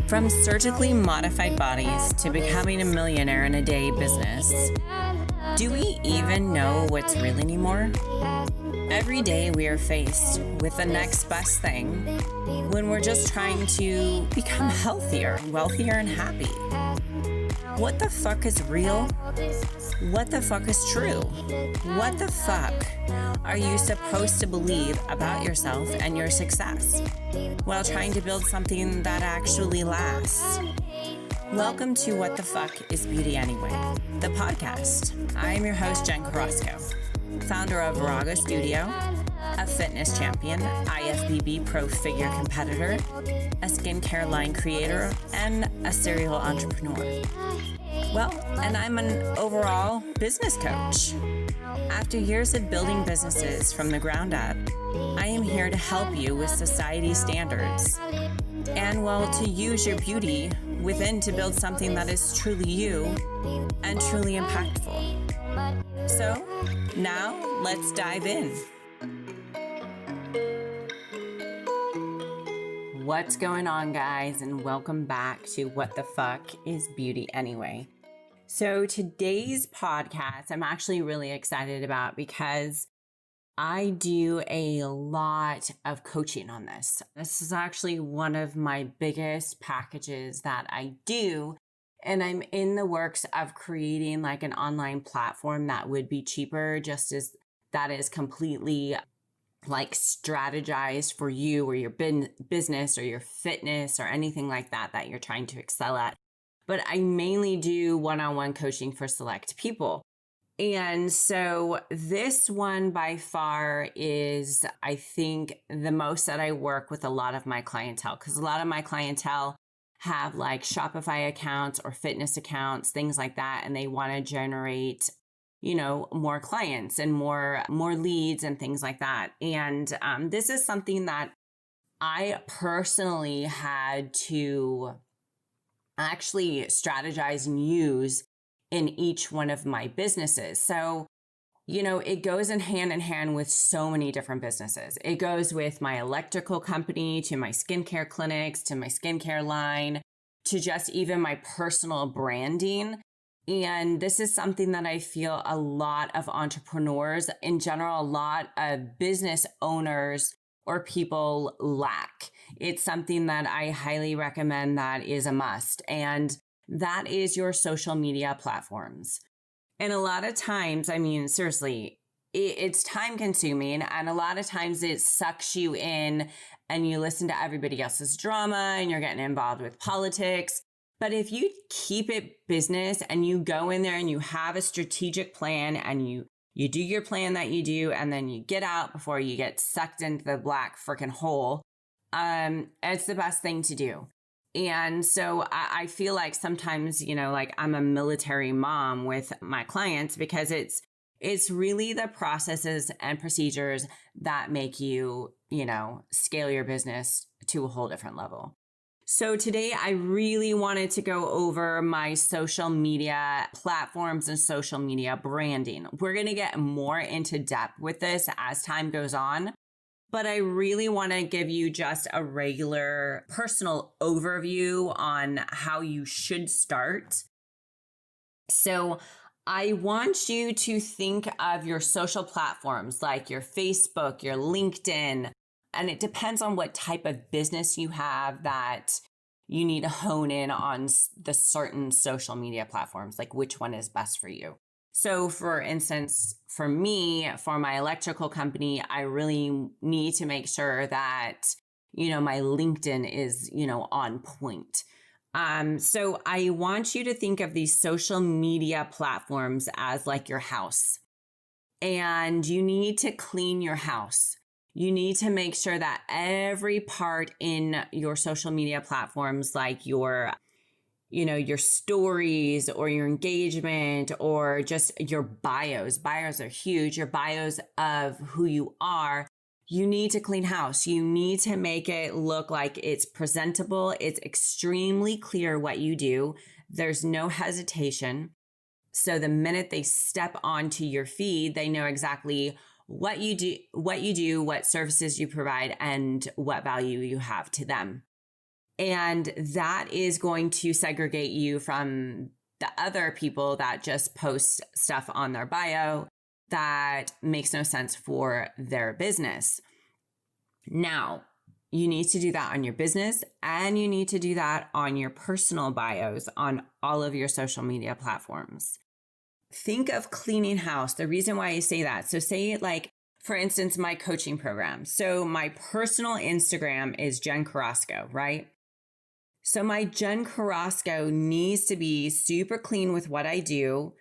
From surgically modified bodies to becoming a millionaire in a day business, do we even know what's real anymore? Every day we are faced with the next best thing when we're just trying to become healthier, wealthier, and happy. What the fuck is real? What the fuck is true? What the fuck are you supposed to believe about yourself and your success while trying to build something that actually lasts? Welcome to What the Fuck is Beauty Anyway, the podcast. I am your host, Jen Carrasco, founder of Virago Studio, a fitness champion, IFBB pro figure competitor, a skincare line creator, and a serial entrepreneur. Well, and I'm an overall business coach. After years of building businesses from the ground up, I am here to help you with society standards and, well, to use your beauty within to build something that is truly you and truly impactful. So now let's dive in. What's going on, guys, and welcome back to What the Fuck is Beauty Anyway. So today's podcast, I'm actually really excited about because I do a lot of coaching on this. This is actually one of my biggest packages that I do. And I'm in the works of creating like an online platform that would be cheaper, just as that is completely like strategized for you or your business or your fitness or anything like that you're trying to excel at. But I mainly do one-on-one coaching for select people. And so this one by far is, I think, the most that I work with a lot of my clientele, because a lot of my clientele have like Shopify accounts or fitness accounts, things like that, and they want to generate, more clients and more leads and things like that. And this is something that I personally had to actually strategize and use in each one of my businesses. So, it goes in hand with so many different businesses. It goes with my electrical company, to my skincare clinics, to my skincare line, to just even my personal branding. And this is something that I feel a lot of entrepreneurs in general, a lot of business owners or people lack. It's something that I highly recommend that is a must. And that is your social media platforms. And a lot of times, seriously, it's time consuming. And a lot of times it sucks you in and you listen to everybody else's drama and you're getting involved with politics. But if you keep it business and you go in there and you have a strategic plan and you do your plan that you do, and then you get out before you get sucked into the black freaking hole, it's the best thing to do. And so I feel like sometimes, I'm a military mom with my clients because it's really the processes and procedures that make you, scale your business to a whole different level. So today I really wanted to go over my social media platforms and social media branding. We're going to get more into depth with this as time goes on, but I really want to give you just a regular personal overview on how you should start. So I want you to think of your social platforms like your Facebook, your LinkedIn, and it depends on what type of business you have that you need to hone in on the certain social media platforms, like which one is best for you. So for instance, for me, for my electrical company, I really need to make sure that, my LinkedIn is, on point. So I want you to think of these social media platforms as like your house, and you need to clean your house. You need to make sure that every part in your social media platforms, like your stories or your engagement or just your bios are huge. Your bios of who you are, you need to clean house. You need to make it look like it's presentable. It's extremely clear what you do. There's no hesitation. So the minute they step onto your feed, they know exactly what you do, what services you provide, and what value you have to them. And that is going to segregate you from the other people that just post stuff on their bio that makes no sense for their business. Now, you need to do that on your business, and you need to do that on your personal bios on all of your social media platforms. Think of cleaning house. The reason why I say that, so say like, for instance, my coaching program. So my personal Instagram is Jen Carrasco, right? So my Jen Carrasco needs to be super clean with what I do,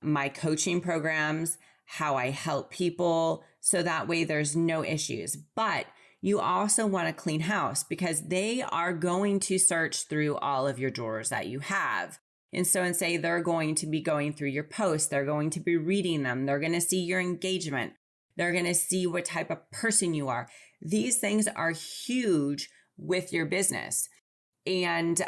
my coaching programs, how I help people, so that way there's no issues. But you also want a clean house because they are going to search through all of your drawers that you have. And so, and say they're going to be going through your posts, they're going to be reading them, they're going to see your engagement, they're going to see what type of person you are. These things are huge with your business. And,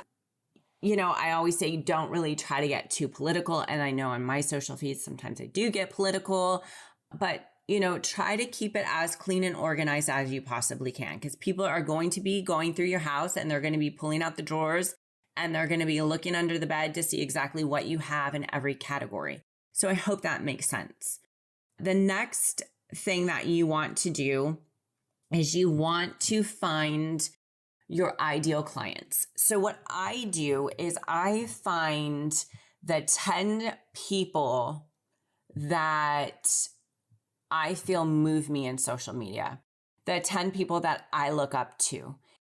you know, I always say don't really try to get too political. And I know on my social feeds, sometimes I do get political, but, you know, try to keep it as clean and organized as you possibly can, because people are going to be going through your house and they're going to be pulling out the drawers and they're going to be looking under the bed to see exactly what you have in every category. So I hope that makes sense. The next thing that you want to do is you want to find your ideal clients. So what I do is I find the 10 people that I feel move me in social media, the 10 people that I look up to.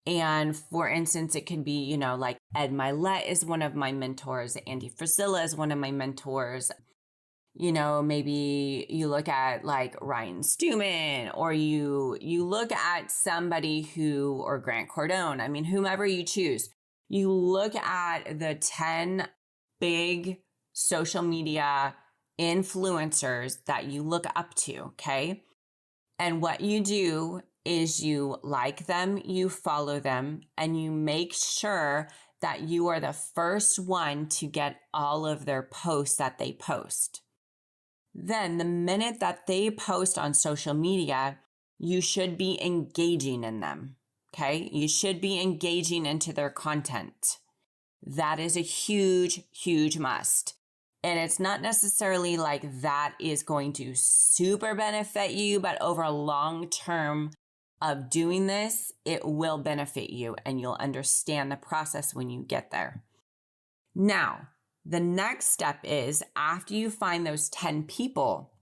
And for instance, it could be, you know, like Ed Milet is one of my mentors. Andy Frisella is one of my mentors. You know, maybe you look at like Ryan Stewman, or you look at somebody who, or Grant Cardone, I mean, whomever you choose, you look at the 10 big social media influencers that you look up to, okay? And what you do is you like them, you follow them, and you make sure that you are the first one to get all of their posts that they post. Then the minute that they post on social media, you should be engaging in them, okay? You should be engaging into their content. That is a huge, huge must. And it's not necessarily like that is going to super benefit you, but over a long term of doing this, it will benefit you and you'll understand the process when you get there. Now, the next step is after you find those 10 people,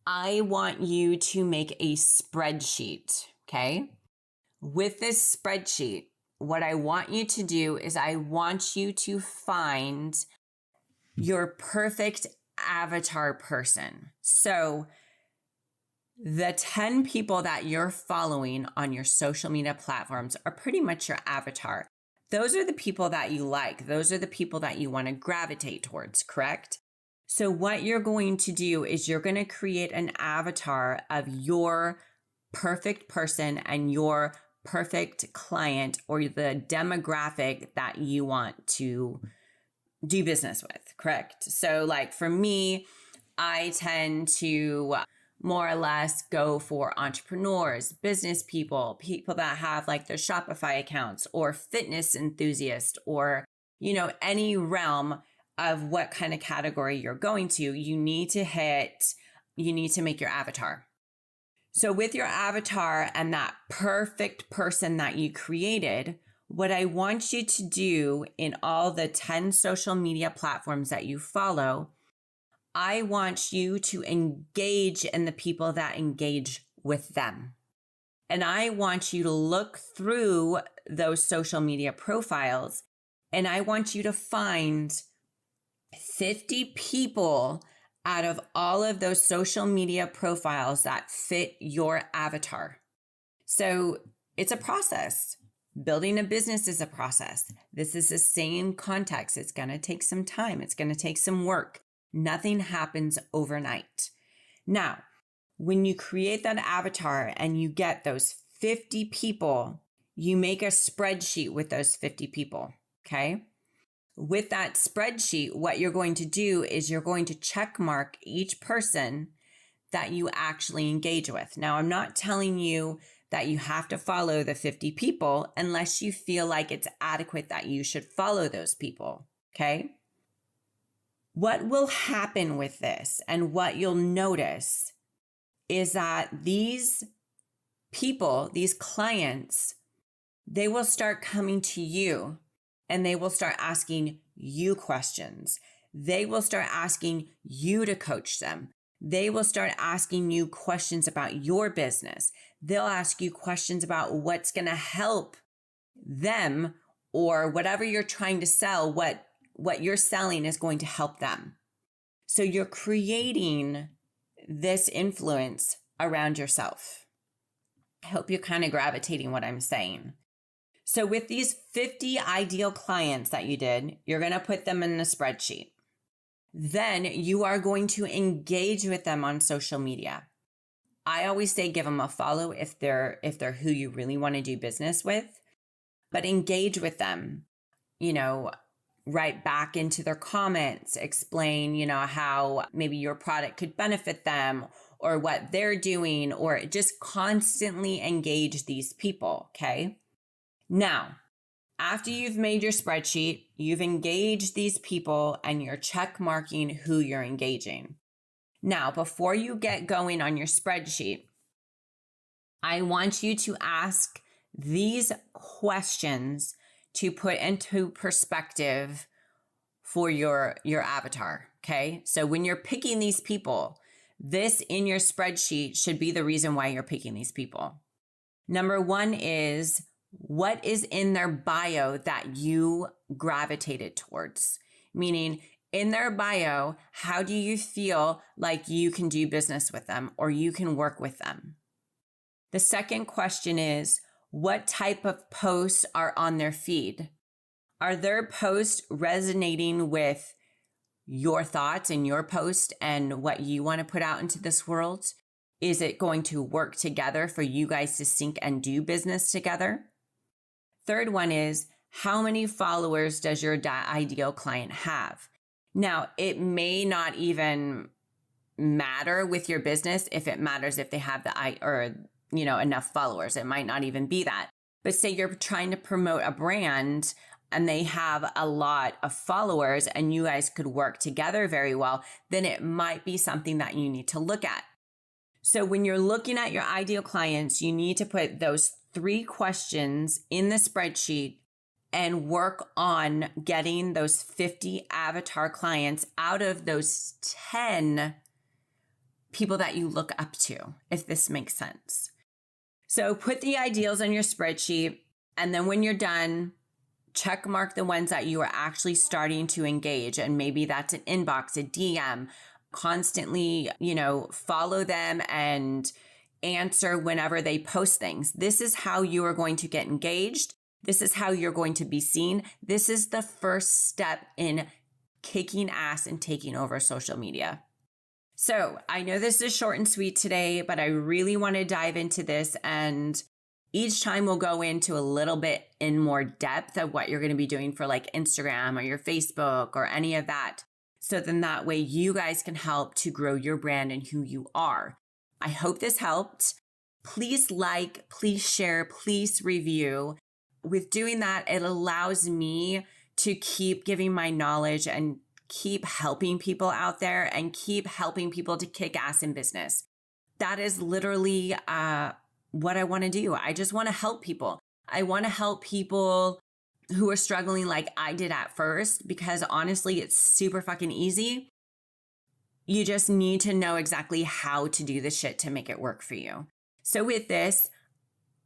I want you to make a spreadsheet, okay? With this spreadsheet, what I want you to do is I want you to find your perfect avatar person. So the 10 people that you're following on your social media platforms are pretty much your avatar. Those are the people that you like. Those are the people that you want to gravitate towards, correct? So what you're going to do is you're going to create an avatar of your perfect person and your perfect client, or the demographic that you want to do business with, correct? So like for me, I tend to more or less go for entrepreneurs, business people, people that have like their Shopify accounts, or fitness enthusiasts, or, you know, any realm of what kind of category you're going to, you need to make your avatar. So with your avatar and that perfect person that you created, what I want you to do in all the 10 social media platforms that you follow, I want you to engage in the people that engage with them. And I want you to look through those social media profiles, and I want you to find 50 people out of all of those social media profiles that fit your avatar. So it's a process. Building a business is a process. This is the same context. It's going to take some time. It's going to take some work. Nothing happens overnight. Now, when you create that avatar and you get those 50 people, you make a spreadsheet with those 50 people, okay? With that spreadsheet, what you're going to do is you're going to check mark each person that you actually engage with. Now, I'm not telling you that you have to follow the 50 people unless you feel like it's adequate that you should follow those people, okay? What will happen with this and what you'll notice is that these people, these clients, they will start coming to you and they will start asking you questions. They will start asking you to coach them. They will start asking you questions about your business. They'll ask you questions about what's going to help them, or whatever you're trying to sell, what you're selling is going to help them. So you're creating this influence around yourself. I hope you're kind of gravitating what I'm saying. So with these 50 ideal clients that you did, you're going to put them in a spreadsheet. Then you are going to engage with them on social media. I always say give them a follow if they're who you really want to do business with, but engage with them, write back into their comments, explain, how maybe your product could benefit them or what they're doing, or just constantly engage these people, okay? Now, after you've made your spreadsheet, you've engaged these people and you're check marking who you're engaging. Now, before you get going on your spreadsheet, I want you to ask these questions to put into perspective for your avatar, okay? So when you're picking these people, this in your spreadsheet should be the reason why you're picking these people. Number one is, what is in their bio that you gravitated towards? Meaning, in their bio, how do you feel like you can do business with them or you can work with them? The second question is, what type of posts are on their feed? Are their posts resonating with your thoughts and your post and what you want to put out into this world? Is it going to work together for you guys to sync and do business together? Third one is, how many followers does your ideal client have? Now, it may not even matter with your business if it matters if they have enough followers. It might not even be that. But say you're trying to promote a brand and they have a lot of followers and you guys could work together very well, then it might be something that you need to look at. So when you're looking at your ideal clients, you need to put those 3 questions in the spreadsheet and work on getting those 50 avatar clients out of those 10 people that you look up to, if this makes sense. So put the ideals on your spreadsheet, and then when you're done, check mark the ones that you are actually starting to engage. And maybe that's an inbox, a DM, constantly, follow them and answer whenever they post things. This is how you are going to get engaged. This is how you're going to be seen. This is the first step in kicking ass and taking over social media. So I know this is short and sweet today, but I really want to dive into this. And each time we'll go into a little bit in more depth of what you're going to be doing for like Instagram or your Facebook or any of that. So then that way you guys can help to grow your brand and who you are. I hope this helped. Please like, please share, please review. With doing that, it allows me to keep giving my knowledge and keep helping people out there and keep helping people to kick ass in business. That is literally what I want to do. I just want to help people. I want to help people who are struggling like I did at first, because honestly, it's super fucking easy. You just need to know exactly how to do the shit to make it work for you. So with this,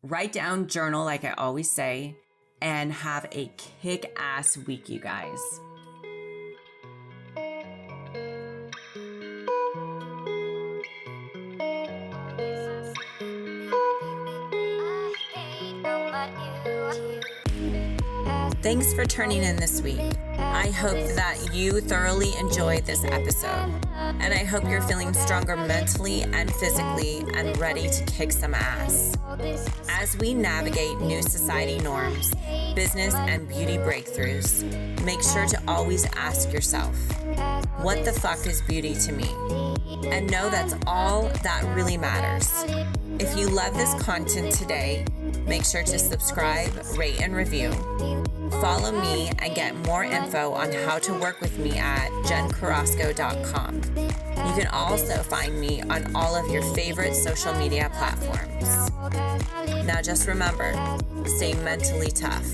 write down, journal, like I always say, and have a kick-ass week, you guys. Thanks for turning in this week. I hope that you thoroughly enjoyed this episode, and I hope you're feeling stronger mentally and physically and ready to kick some ass. As we navigate new society norms, business and beauty breakthroughs, make sure to always ask yourself, what the fuck is beauty to me? And know that's all that really matters. If you love this content today, make sure to subscribe, rate, and review. Follow me and get more info on how to work with me at jencarrasco.com. You can also find me on all of your favorite social media platforms. Now just remember, stay mentally tough.